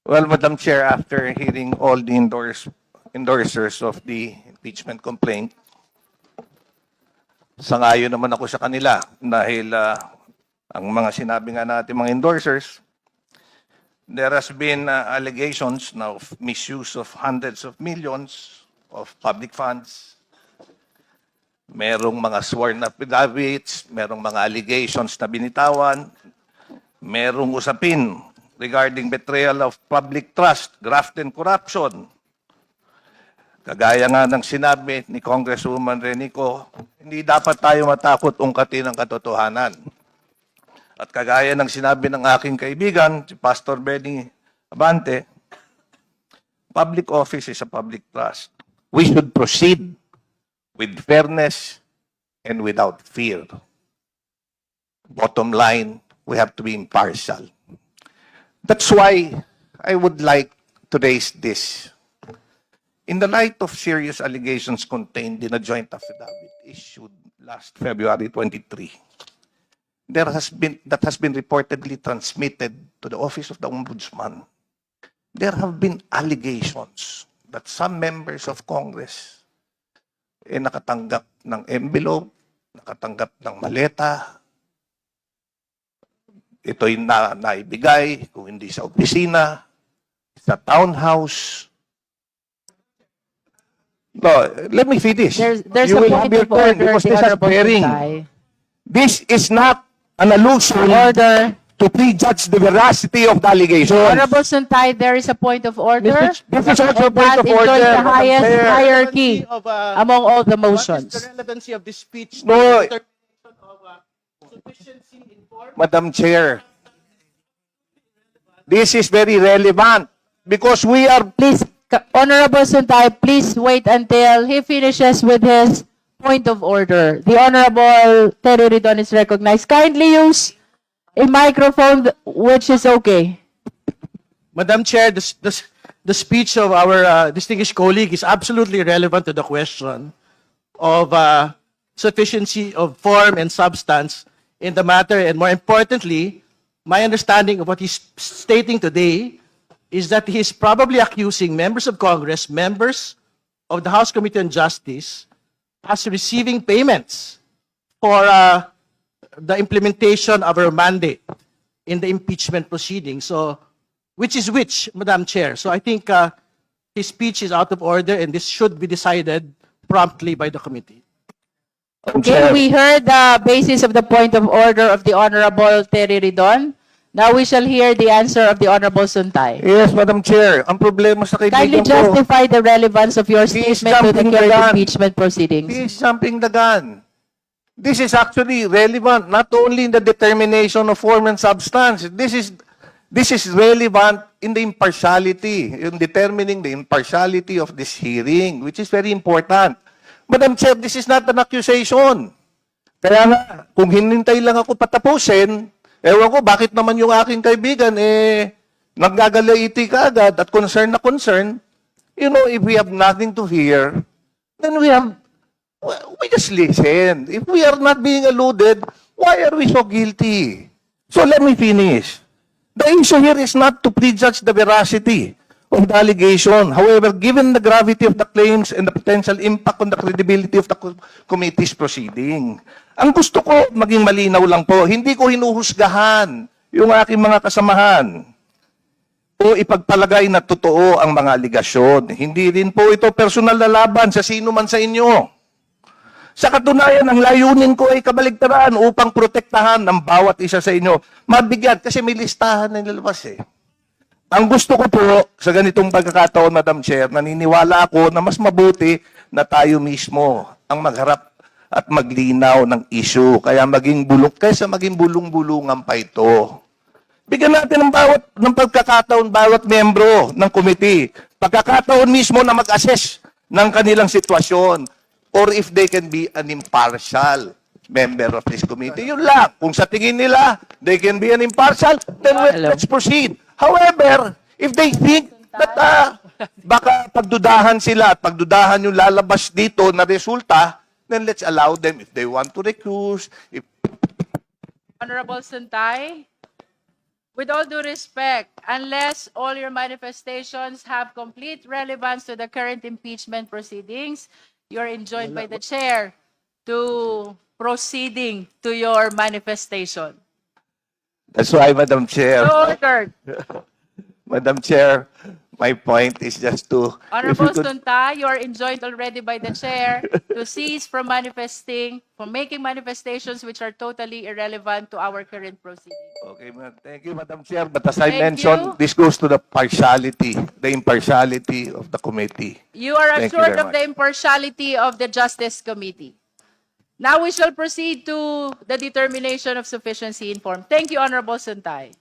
Well, Madam Chair, after hearing all the endorsers of the impeachment complaint, sangayon naman ako sa kanila dahil ang mga sinabi nga natin mga endorsers, there has been allegations now of misuse of hundreds of millions of public funds. Merong mga sworn affidavits, merong mga allegations na binitawan, merong usapin regarding betrayal of public trust, graft and corruption. Kagaya nga ng sinabi ni Congresswoman Renico, hindi dapat tayo matakot ungkatin ang katotohanan. At kagaya ng sinabi ng aking kaibigan, si Pastor Benny Abante, public office is a public trust. We should proceed with fairness and without fear. Bottom line, we have to be impartial. That's why I would like to raise this. In the light of serious allegations contained in a joint affidavit issued last February 23, that has been reportedly transmitted to the Office of the Ombudsman, there have been allegations that some members of Congress nakatanggap ng envelope, nakatanggap ng maleta, ito'y naibigay, kung hindi sa opisina, sa townhouse. No, let me finish. There's You a will have point your of turn order, because the this is Honorable bearing. Sutay. This is not an allusion Order. to prejudge the veracity of the allegations. Honorable Suntay, there is a point of order. This is also a And point that of enjoys order, the Madam highest Chair. hierarchy among all the What is motions. the relevancy of this speech? to No. the determination of sufficiency in form? Madam Chair, this is very relevant because we are Please, Honorable Suntay, please wait until he finishes with his point of order. The Honorable Terry Ridon is recognized. Kindly use a microphone which is okay. Madam Chair, the speech of our distinguished colleague is absolutely relevant to the question of sufficiency of form and substance in the matter. And more importantly, my understanding of what he's stating today is that he is probably accusing members of Congress, members of the House Committee on Justice, as receiving payments for the implementation of our mandate in the impeachment proceeding. So, which is which, Madam Chair? So I think his speech is out of order and this should be decided promptly by the committee. Okay, we heard the basis of the point of order of the Honorable Terry Ridon. Now we shall hear the answer of the Honorable Suntay. Yes, Madam Chair. Ang problema sa Kindly kaibigan ko, justify the relevance of your He is statement to the jumping the current gun. impeachment proceedings. he is jumping the gun. This is actually relevant not only in the determination of form and substance. This is relevant in the impartiality, in determining the impartiality of this hearing, which is very important. Madam Chair, this is not an accusation. Kaya nga, kung hinintay lang ako patapusin, ewan ko, bakit naman yung aking kaibigan, naggagalaiti ka agad at concern na concern. You know, if we have nothing to hear, then we just listen. If we are not being alluded, why are we so guilty? So let me finish. The issue here is not to prejudge the veracity of the allegation. However, given the gravity of the claims and the potential impact on the credibility of the committee's proceeding, ang gusto ko maging malinaw lang po, hindi ko hinuhusgahan yung aking mga kasamahan o ipagpalagay na totoo ang mga aligasyon. Hindi rin po ito personal na laban sa sino man sa inyo. Sa katunayan, ang layunin ko ay kabaligtaran upang protektahan ng bawat isa sa inyo. Mabigyan, kasi may listahan na nilalabas eh. Ang gusto ko po sa ganitong pagkakataon, Madam Chair, naniniwala ako na mas mabuti na tayo mismo ang magharap at maglinaw ng issue. Kaya kaysa maging bulong-bulungan pa ito. Bigyan natin ng pagkakataon bawat membro ng committee. Pagkakataon mismo na mag-assess ng kanilang sitwasyon or if they can be an impartial member of this committee. Yun lang. Kung sa tingin nila, they can be an impartial, then let's proceed. However, if they think that baka pagdudahan sila at pagdudahan yung lalabas dito na resulta, then let's allow them if they want to recuse. Honorable Suntay, With all due respect, unless all your manifestations have complete relevance to the current impeachment proceedings, you're enjoined by the chair to proceeding to your manifestation. That's why, Madam Chair, So ordered. Madam Chair, my point is just to, if Honorable you could, Sunta, you are enjoined already by the chair to cease from manifesting, from making manifestations which are totally irrelevant to our current proceedings. okay, thank you, Madam Chair, but as I Thank mentioned, you. this goes to the impartiality of the committee. You are Thank you assured very of the much. impartiality of the Justice Committee. Now we shall proceed to the determination of sufficiency in form. Thank you, Honorable Suntay.